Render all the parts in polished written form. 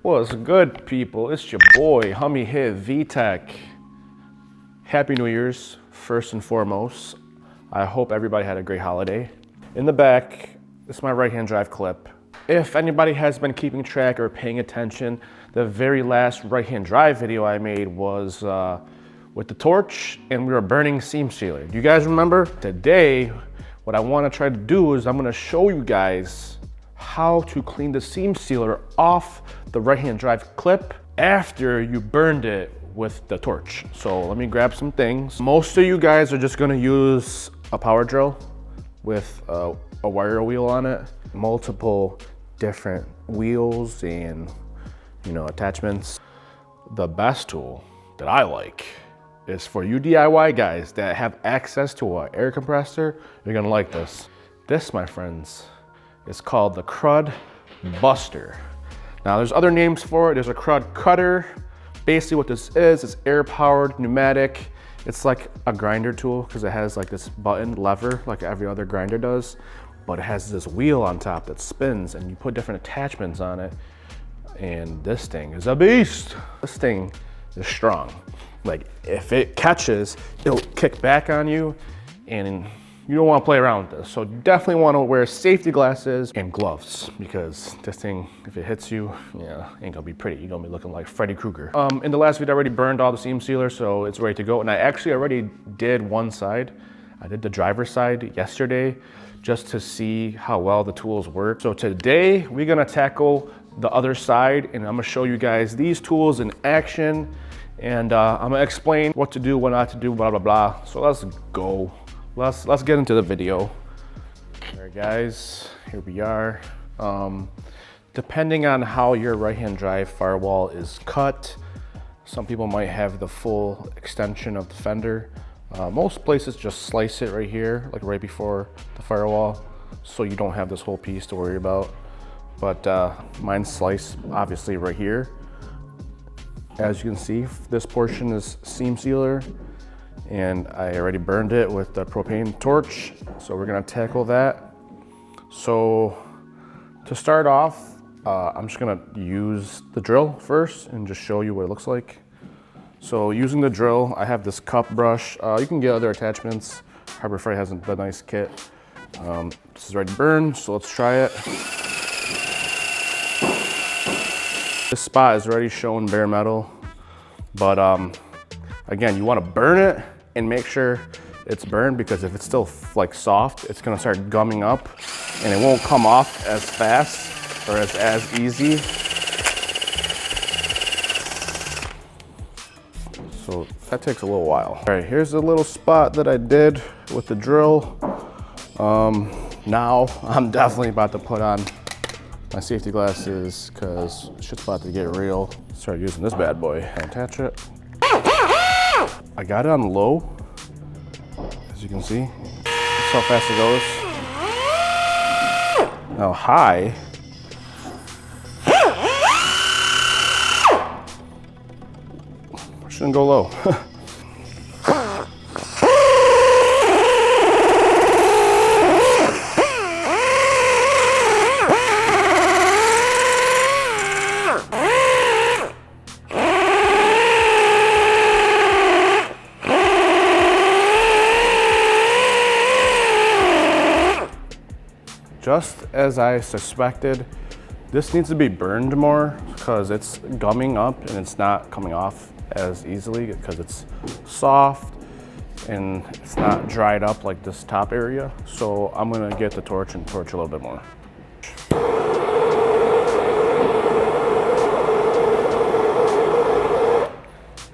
What's good, people? It's your boy, Hummy Hit V-Tech. Happy New Year's, first and foremost. I hope everybody had a great holiday. In the back, this is my right-hand drive clip. If anybody has been keeping track or paying attention, the very last right-hand drive video I made was with the torch, and we were burning seam sealer. Do you guys remember? Today, what I want to try to do is I'm going to show you guys how to clean the seam sealer off the right-hand drive clip after you burned it with the torch. So let me grab some things. Most of you guys are just going to use a power drill with a wire wheel on it, multiple different wheels and attachments. The best tool that I like is for you DIY guys that have access to an air compressor. You're gonna like this. This, my friends, is called the Crud Buster. Now there's other names for it. There's a Crud Cutter. Basically what this is air powered, pneumatic. It's like a grinder tool because it has like this button lever like every other grinder does, but it has this wheel on top that spins and you put different attachments on it. And this thing is a beast. This thing is strong. Like if it catches, it'll kick back on you and you don't want to play around with this. So definitely want to wear safety glasses and gloves because this thing, if it hits you, ain't gonna be pretty. You're gonna be looking like Freddy Krueger. In the last video, I already burned all the seam sealer, so it's ready to go. And I actually already did one side. I did the driver's side yesterday just to see how well the tools work. So today we're gonna tackle the other side and I'm gonna show you guys these tools in action. And I'm gonna explain what to do, what not to do, blah, blah, blah. So let's go. Let's get into the video. All right, guys, here we are. Depending on how your right-hand drive firewall is cut, some people might have the full extension of the fender. Most places just slice it right here, like right before the firewall, so you don't have this whole piece to worry about. But mine's sliced, obviously, right here. As you can see, this portion is seam sealer, and I already burned it with the propane torch, so we're gonna tackle that. So to start off, I'm just gonna use the drill first and just show you what it looks like. So using the drill, I have this cup brush. You can get other attachments. Harbor Freight has a nice kit. This is ready to burn, so let's try it. This spot is already shown bare metal, but again, you want to burn it and make sure it's burned, because if it's still like soft, it's going to start gumming up and it won't come off as fast or as easy. So that takes a little while. All right, here's the little spot that I did with the drill. Now I'm definitely about to put on my safety glasses because shit's about to get real. Start using this bad boy and attach it. I got it on low, as you can see. That's how fast it goes. Now high. Shouldn't go low. Just as I suspected, this needs to be burned more because it's gumming up and it's not coming off as easily because it's soft and it's not dried up like this top area. So I'm gonna get the torch and torch a little bit more.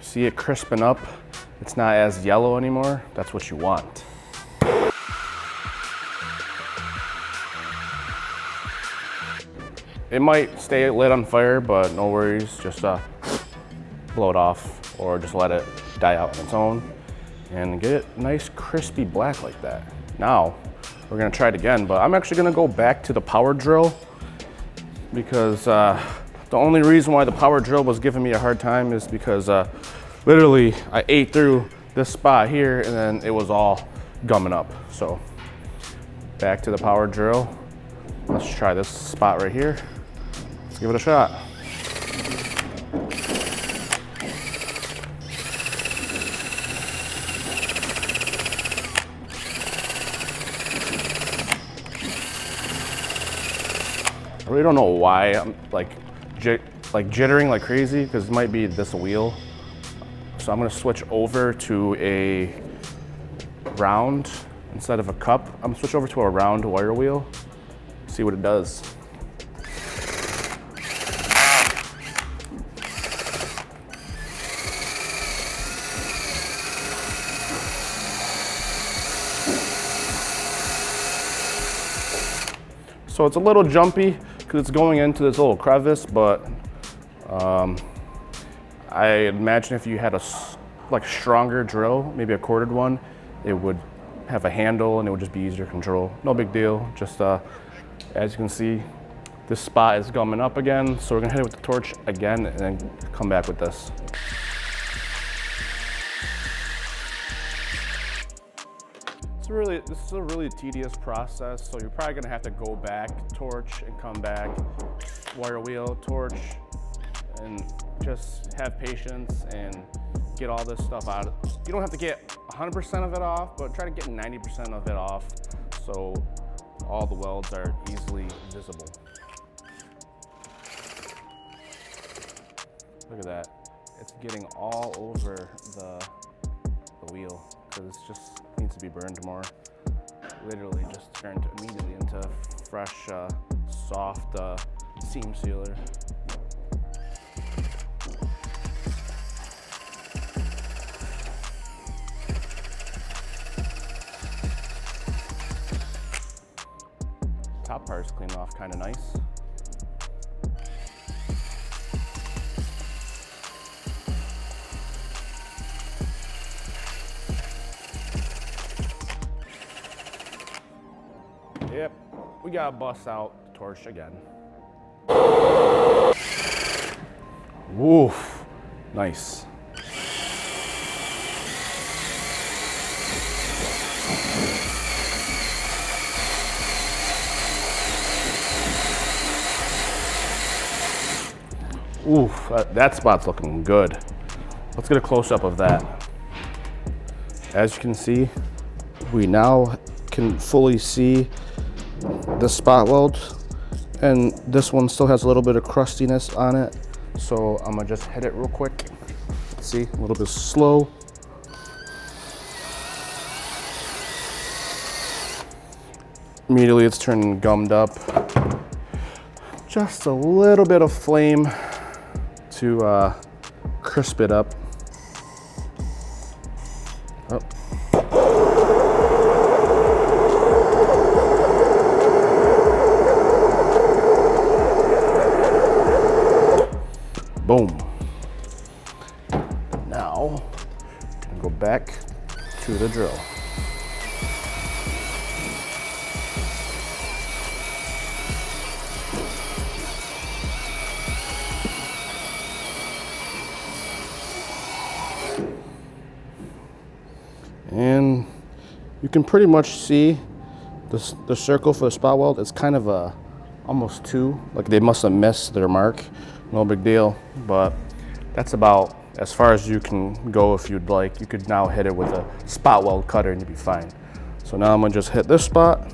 See it crisping up? It's not as yellow anymore. That's what you want. It might stay lit on fire, but no worries, just blow it off or just let it die out on its own and get it nice crispy black like that. Now, we're gonna try it again, but I'm actually gonna go back to the power drill because the only reason why the power drill was giving me a hard time is because literally I ate through this spot here and then it was all gumming up. So back to the power drill. Let's try this spot right here. Let's give it a shot. I really don't know why I'm like jittering like crazy, because it might be this wheel. So I'm gonna switch over to a round instead of a cup. I'm gonna switch over to a round wire wheel, see what it does. So it's a little jumpy because it's going into this little crevice, but I imagine if you had a stronger drill, maybe a corded one, it would have a handle and it would just be easier to control. No big deal. Just as you can see, this spot is gumming up again, so we're gonna hit it with the torch again and then come back with this. This is a really tedious process, so you're probably gonna have to go back, torch, and come back, wire wheel, torch, and just have patience and get all this stuff out. You don't have to get 100% of it off, but try to get 90% of it off so all the welds are easily visible. Look at that. It's getting all over the wheel because it just needs to be burned more. Literally just turned immediately into fresh, soft seam sealer. Top part's cleaned off kind of nice. Yep, we gotta bust out the torch again. Woof, nice. Oof, that spot's looking good. Let's get a close-up of that. As you can see, we now can fully see the spot weld, and this one still has a little bit of crustiness on it. So I'm gonna just hit it real quick. See, a little bit slow. Immediately it's turning gummed up. Just a little bit of flame to crisp it up. Oh. Boom. Now, I'm gonna go back to the drill. And you can pretty much see the circle for the spot weld. It's kind of almost two, like they must have missed their mark. No big deal, but that's about as far as you can go if you'd like. You could now hit it with a spot weld cutter and you'd be fine. So now I'm gonna just hit this spot.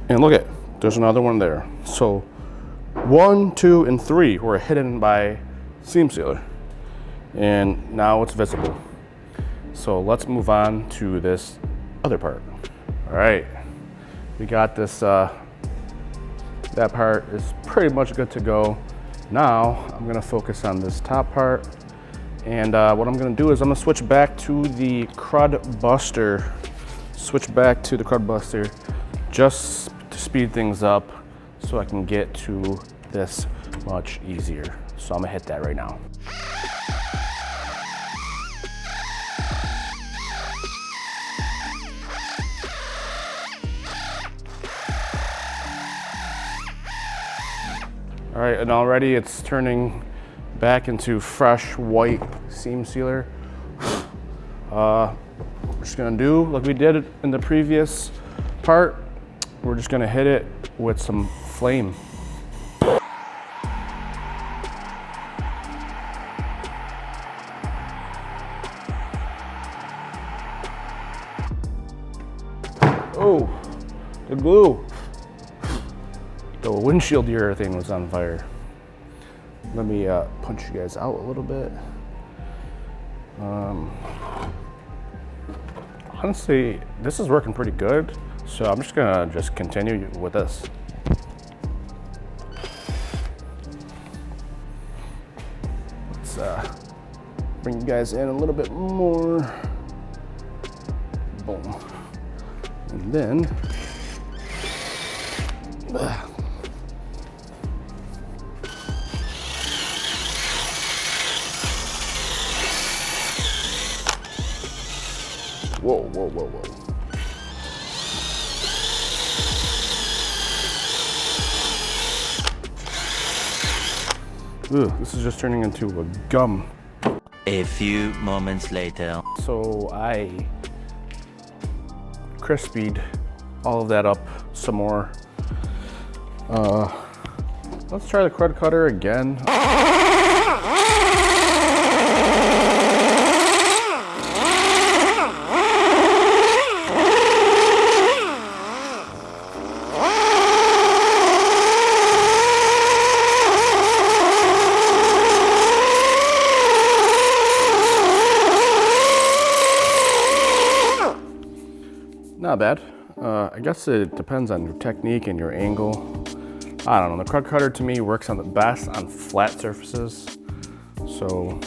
And look at, there's another one there. So 1, 2, and 3 were hidden by seam sealer. And now it's visible. So let's move on to this other part. All right, we got this, that part is pretty much good to go. Now I'm gonna focus on this top part. And what I'm gonna do is I'm gonna switch back to the Crud Buster. Switch back to the Crud Buster just to speed things up so I can get to this much easier. So I'm gonna hit that right now. All right, and already it's turning back into fresh white seam sealer. We're just gonna do like we did in the previous part. We're just gonna hit it with some flame. Oh, the glue. The windshield urethane was on fire. Let me punch you guys out a little bit. Honestly, this is working pretty good, so I'm just gonna continue with this. Let's bring you guys in a little bit more. Boom. And then, whoa, whoa, whoa, whoa. Ugh, this is just turning into a gum. A few moments later. So I crispied all of that up some more. Let's try the Crud cutter again. Not bad. I guess it depends on your technique and your angle. I don't know, the Crud cutter to me works on the best on flat surfaces. So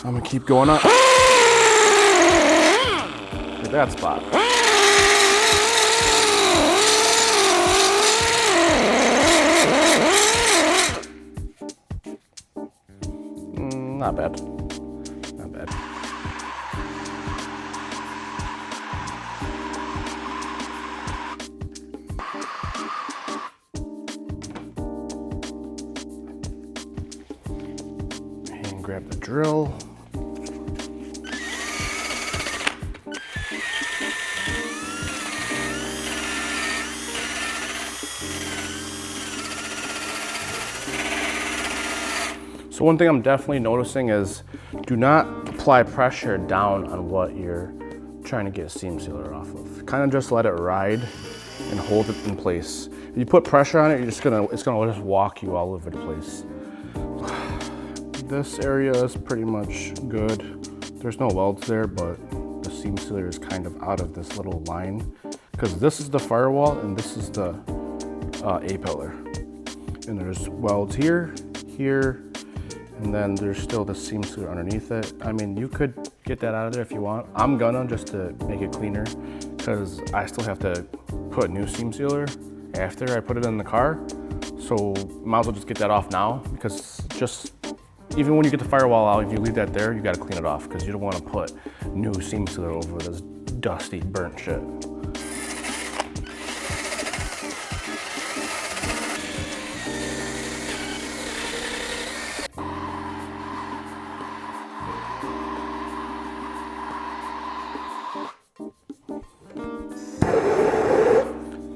I'm gonna keep going up. At that spot. Not bad. Not bad. Grab the drill. So one thing I'm definitely noticing is do not apply pressure down on what you're trying to get a seam sealer off of. Kind of just let it ride and hold it in place. If you put pressure on it, it's gonna just walk you all over the place. This area is pretty much good. There's no welds there, but the seam sealer is kind of out of this little line because this is the firewall and this is the A-pillar. And there's welds here, here, and then there's still the seam sealer underneath it. I mean, you could get that out of there if you want. I'm gonna, just to make it cleaner, because I still have to put new seam sealer after I put it in the car. So might as well just get that off now, because even when you get the firewall out, if you leave that there, you gotta clean it off because you don't wanna put new seam sealer over this dusty, burnt shit.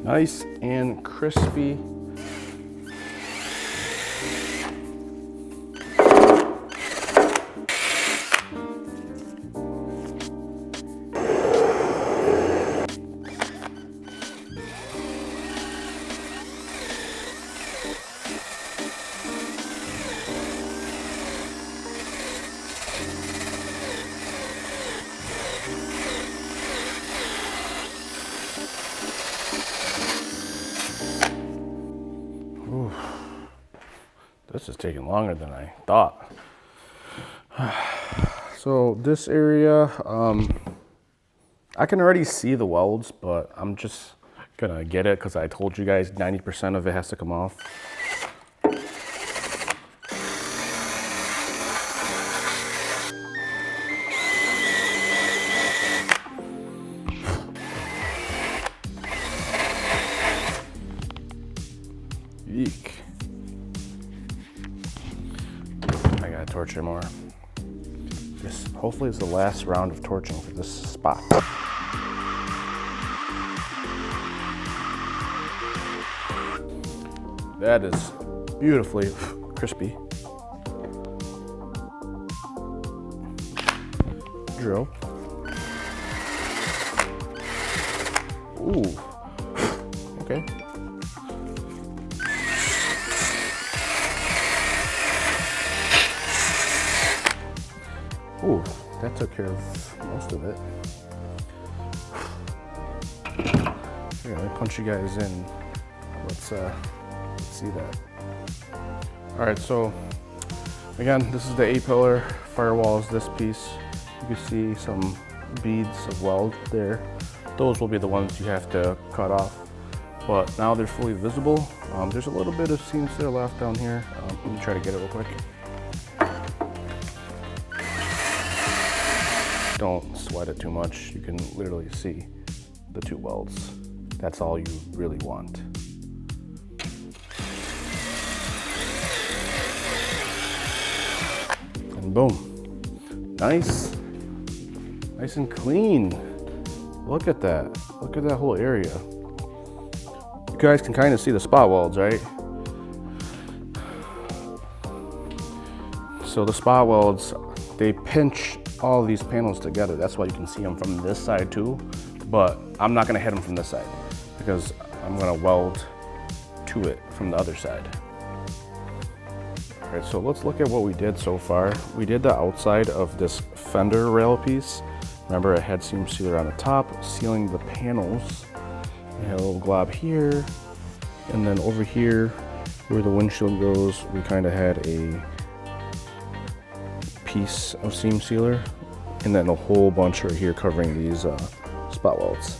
Nice and crispy. This is taking longer than I thought. So this area, I can already see the welds, but I'm just gonna get it because I told you guys 90% of it has to come off. Eek. I gotta torch it more. This hopefully is the last round of torching for this spot. That is beautifully crispy. Drill. Ooh, okay. Ooh, that took care of most of it. Here, let me punch you guys in. Let's see that. All right, so again, this is the A-pillar. Firewall is this piece. You can see some beads of weld there. Those will be the ones you have to cut off. But now they're fully visible. There's a little bit of seams there left down here. Let me try to get it real quick. Don't sweat it too much. You can literally see the two welds. That's all you really want. And boom. Nice. Nice and clean. Look at that. Look at that whole area. You guys can kind of see the spot welds, right? So the spot welds, they pinch all these panels together. That's why you can see them from this side too. But I'm not gonna hit them from this side because I'm gonna weld to it from the other side. All right, so let's look at what we did so far. We did the outside of this fender rail piece. Remember, it had seam sealer on the top, sealing the panels. We had a little glob here, and then over here, where the windshield goes, we kind of had a piece of seam sealer, and then a whole bunch right here covering these spot welds,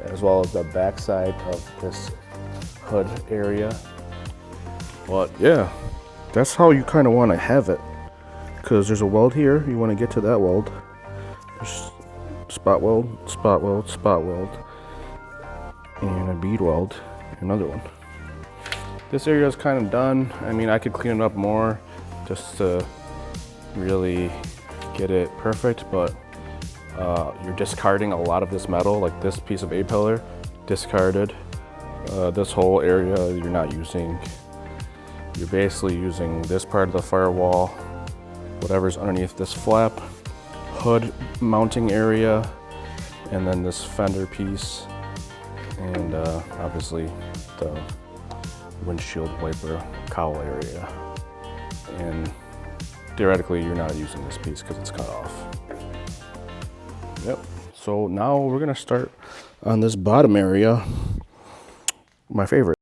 as well as the back side of this hood area. But yeah, that's how you kind of want to have it, because there's a weld here. You want to get to that weld. There's spot weld, spot weld, spot weld, and a bead weld, another one. This area is kind of done. I mean, I could clean it up more just to really get it perfect, but you're discarding a lot of this metal, like this piece of A-pillar, discarded. This whole area you're not using. You're basically using this part of the firewall, whatever's underneath this flap, hood mounting area, and then this fender piece, and obviously the windshield wiper cowl area. And theoretically, you're not using this piece because it's cut off. Yep. So now we're gonna start on this bottom area, my favorite.